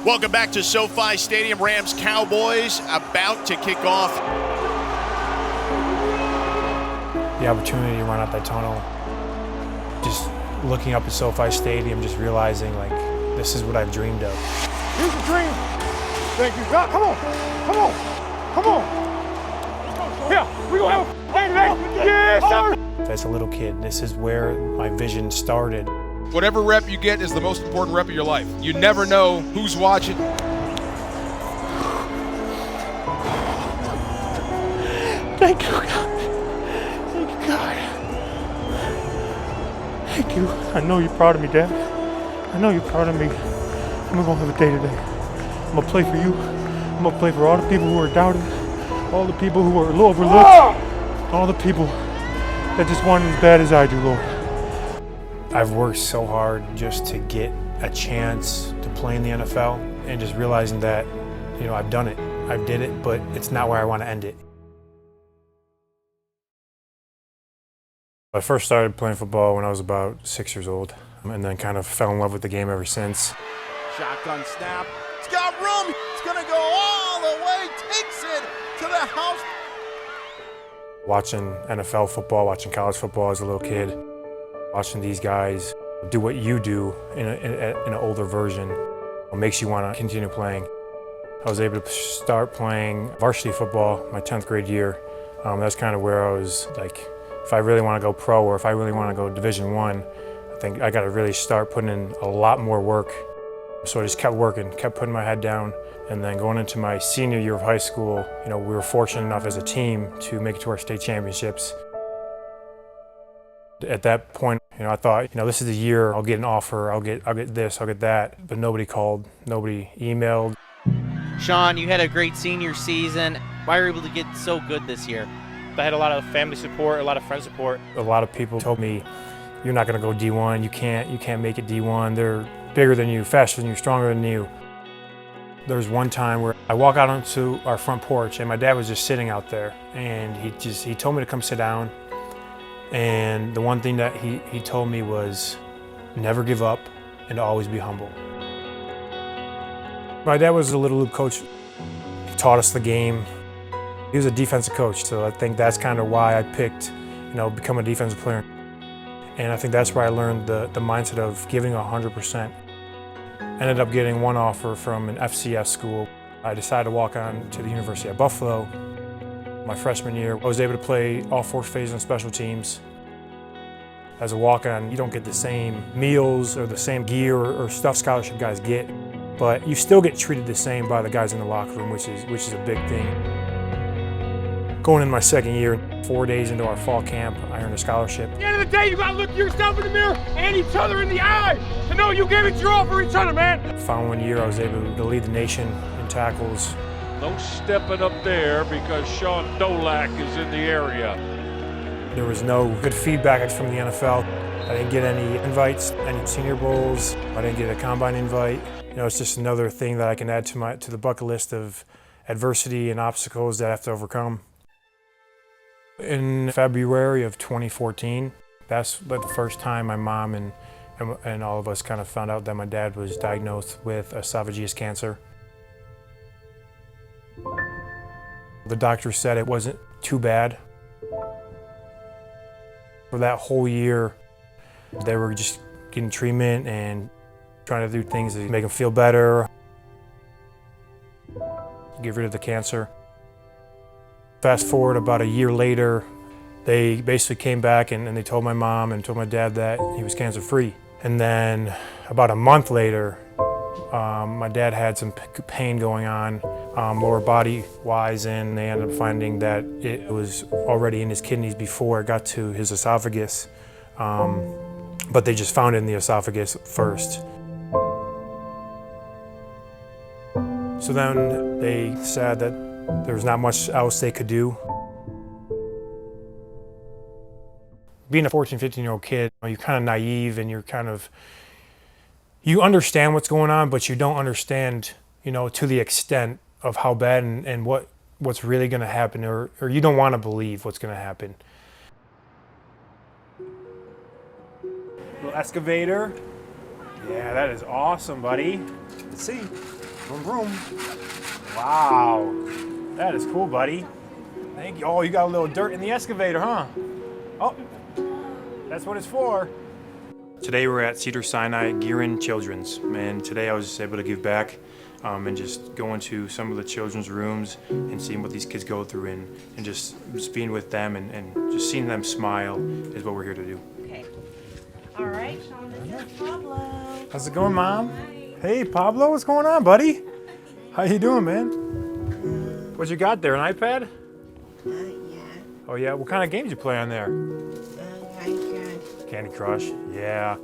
Welcome back to SoFi Stadium. Rams Cowboys about to kick off. The opportunity to run out that tunnel, just looking up at SoFi Stadium, just realizing like this is what I've dreamed of. Here's the dream. Thank you. God, come on. Come on. Come on. Yeah, we gonna have a day. Yes, sir. As a little kid, this is where my vision started. Whatever rep you get is the most important rep of your life. You never know who's watching. Thank you, God. Thank you, God. Thank you. I know you're proud of me, Dad. I know you're proud of me. I'm gonna have a day today. I'm gonna play for you. I'm gonna play for all the people who are doubting, all the people who are overlooked, all the people that just want it as bad as I do, Lord. I've worked so hard just to get a chance to play in the NFL, and just realizing that, you know, I've done it, I did it, but it's not where I want to end it. I first started playing football when I was about 6 years old, and then kind of fell in love with the game ever since. Shotgun snap. It's got room. It's going to go all the way. Takes it to the house. Watching NFL football, watching college football as a little kid, watching these guys do what you do in an older version, it makes you want to continue playing. I was able to start playing varsity football my 10th grade year. That's kind of where I was like, if I really want to go pro or if I really want to go Division I, I think I got to really start putting in a lot more work. So I just kept working, kept putting my head down, and then going into my senior year of high school, you know, we were fortunate enough as a team to make it to our state championships. At that point, you know, I thought, you know, this is the year I'll get an offer, I'll get this, I'll get that, but nobody called, nobody emailed. Shaun, you had a great senior season. Why were you able to get so good this year? I had a lot of family support, a lot of friend support. A lot of people told me, you're not going to go D1, you can't make it D1. They're bigger than you, faster than you, stronger than you. There was one time where I walk out onto our front porch and my dad was just sitting out there, and he told me to come sit down. And the one thing that he told me was never give up and always be humble. My dad was a Little League coach. He taught us the game. He was a defensive coach, so I think that's kind of why I picked, you know, become a defensive player. And I think that's where I learned the mindset of giving 100%. Ended up getting one offer from an FCS school. I decided to walk on to the University of Buffalo. My freshman year, I was able to play all 4 phases on special teams. As a walk-on, you don't get the same meals or the same gear or stuff scholarship guys get, but you still get treated the same by the guys in the locker room, which is a big thing. Going in my second year, 4 days into our fall camp, I earned a scholarship. At the end of the day, you gotta look yourself in the mirror and each other in the eye to know you gave it your all for each other, man. The following year, I was able to lead the nation in tackles. No stepping up there because Shaun Dolac is in the area. There was no good feedback from the NFL. I didn't get any invites, any Senior Bowls. I didn't get a combine invite. You know, it's just another thing that I can add to the bucket list of adversity and obstacles that I have to overcome. In February of 2014, that's the first time my mom and all of us kind of found out that my dad was diagnosed with esophageal cancer. The doctor said it wasn't too bad. For that whole year, they were just getting treatment and trying to do things to make him feel better, get rid of the cancer. Fast forward about a year later, they basically came back and they told my mom and told my dad that he was cancer-free. And then about a month later, my dad had some pain going on, lower body-wise, and they ended up finding that it was already in his kidneys before it got to his esophagus. But they just found it in the esophagus first. So then they said that there was not much else they could do. Being a 14, 15-year-old kid, you're kind of naive and you understand what's going on, but you don't understand, you know, to the extent of how bad and what's really going to happen, or you don't want to believe what's going to happen. Little excavator. Yeah, that is awesome, buddy. Let's see. Vroom, vroom. Wow. That is cool, buddy. Thank you. Oh, you got a little dirt in the excavator, huh? Oh, that's what it's for. Today we're at Cedars-Sinai Guerin Children's, and today I was just able to give back and just go into some of the children's rooms and seeing what these kids go through and just being with them and just seeing them smile is what we're here to do. Okay. All right, Shaun, this is Pablo. How's it going, Mom? Hi. Hey, Pablo, what's going on, buddy? How you doing, man? What you got there, an iPad? Yeah. Oh yeah, what kind of games you play on there? Candy Crush, yeah.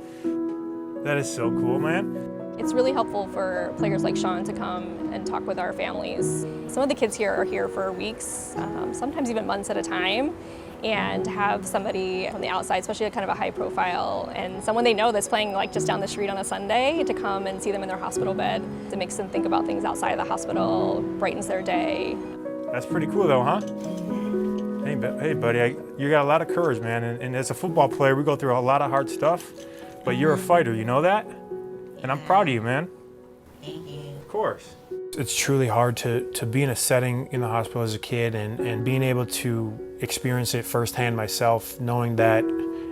That is so cool, man. It's really helpful for players like Shaun to come and talk with our families. Some of the kids here are here for weeks, sometimes even months at a time, and have somebody from the outside, especially a kind of a high profile, and someone they know that's playing like just down the street on a Sunday, to come and see them in their hospital bed. It makes them think about things outside of the hospital, brightens their day. That's pretty cool though, huh? Hey buddy, you got a lot of courage, man, and as a football player, we go through a lot of hard stuff, but you're a fighter, you know that? And I'm proud of you, man. Of course. It's truly hard to be in a setting in the hospital as a kid and being able to experience it firsthand myself, knowing that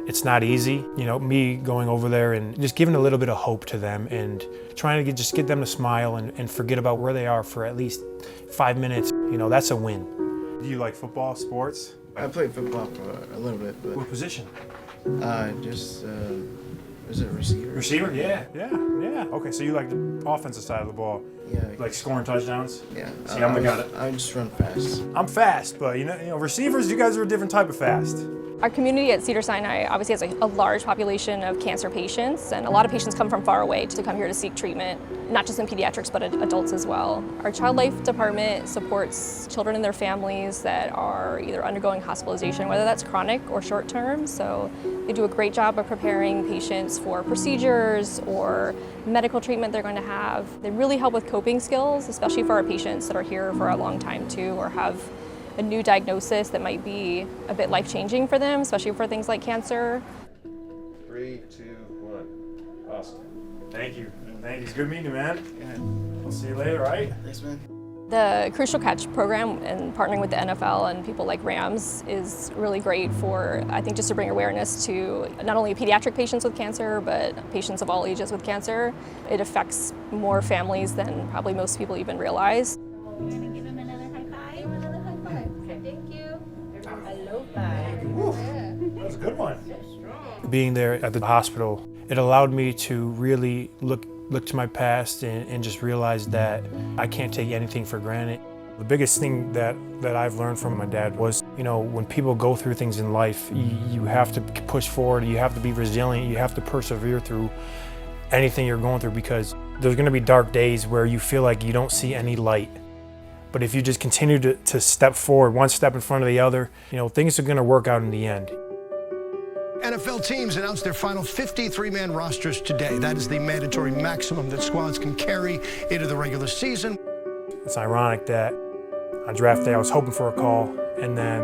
it's not easy. You know, me going over there and just giving a little bit of hope to them and trying to just get them to smile and forget about where they are for at least 5 minutes. You know, that's a win. Do you like football, sports? I played football for a little bit, but What position? Is it receiver? Receiver? Yeah. Okay, so you like the offensive side of the ball. Yeah. Like scoring touchdowns? Yeah. See, I'm the guy that... I just run fast. I'm fast, but you know, receivers, you guys are a different type of fast. Our community at Cedars-Sinai obviously has a large population of cancer patients, and a lot of patients come from far away to come here to seek treatment, not just in pediatrics, but adults as well. Our child life department supports children and their families that are either undergoing hospitalization, whether that's chronic or short-term, so they do a great job of preparing patients for procedures or medical treatment they're going to have. They really help with coping skills, especially for our patients that are here for a long time too, or have a new diagnosis that might be a bit life-changing for them, especially for things like cancer. 3, 2, 1. Awesome. Thank you. Thank you. It's good meeting you, man. Yeah. I'll see you later, all right? Thanks, man. The Crucial Catch program and partnering with the NFL and people like Rams is really great for, I think, just to bring awareness to not only pediatric patients with cancer, but patients of all ages with cancer. It affects more families than probably most people even realize. We're gonna give him another high five. Another high five. Okay. Thank you. A low five. That was a good one. Being there at the hospital, it allowed me to really look to my past and just realize that I can't take anything for granted. The biggest thing that I've learned from my dad was, you know, when people go through things in life, you have to push forward, you have to be resilient, you have to persevere through anything you're going through, because there's gonna be dark days where you feel like you don't see any light. But if you just continue to step forward, one step in front of the other, you know, things are gonna work out in the end. NFL teams announced their final 53-man rosters today. That is the mandatory maximum that squads can carry into the regular season. It's ironic that on draft day I was hoping for a call, and then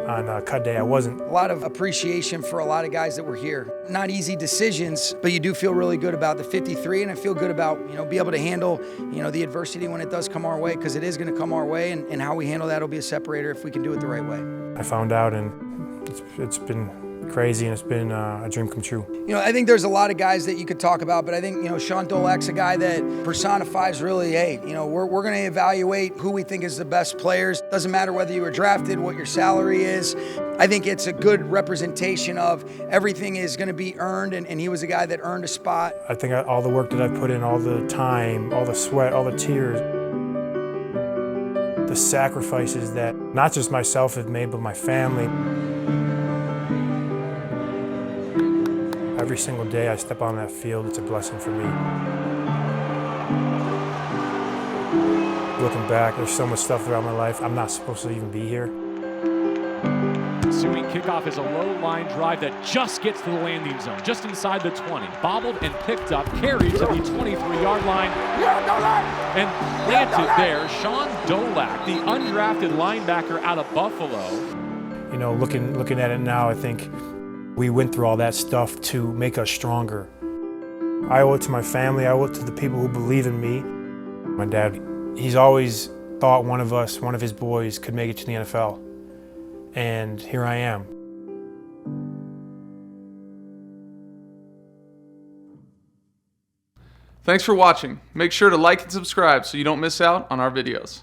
on cut day I wasn't. A lot of appreciation for a lot of guys that were here. Not easy decisions, but you do feel really good about the 53, and I feel good about, you know, be able to handle, you know, the adversity when it does come our way, because it is going to come our way, and how we handle that will be a separator if we can do it the right way. I found out, and it's been crazy, and it's been a dream come true. You know, I think there's a lot of guys that you could talk about, but I think, you know, Shaun Dolac's a guy that personifies really, hey, you know, we're going to evaluate who we think is the best players. Doesn't matter whether you were drafted, what your salary is. I think it's a good representation of everything is going to be earned, and he was a guy that earned a spot. I think all the work that I've put in, all the time, all the sweat, all the tears, the sacrifices that not just myself have made, but my family. Every single day I step on that field, it's a blessing for me. Looking back, there's so much stuff throughout my life. I'm not supposed to even be here. Ensuing kickoff is a low line drive that just gets to the landing zone, just inside the 20. Bobbled and picked up, carried to the 23-yard line, and planted there. Shaun Dolac, the undrafted linebacker out of Buffalo. You know, looking at it now, I think we went through all that stuff to make us stronger. I owe it to my family, I owe it to the people who believe in me. My dad, he's always thought one of his boys could make it to the NFL. And here I am. Thanks for watching. Make sure to like and subscribe so you don't miss out on our videos.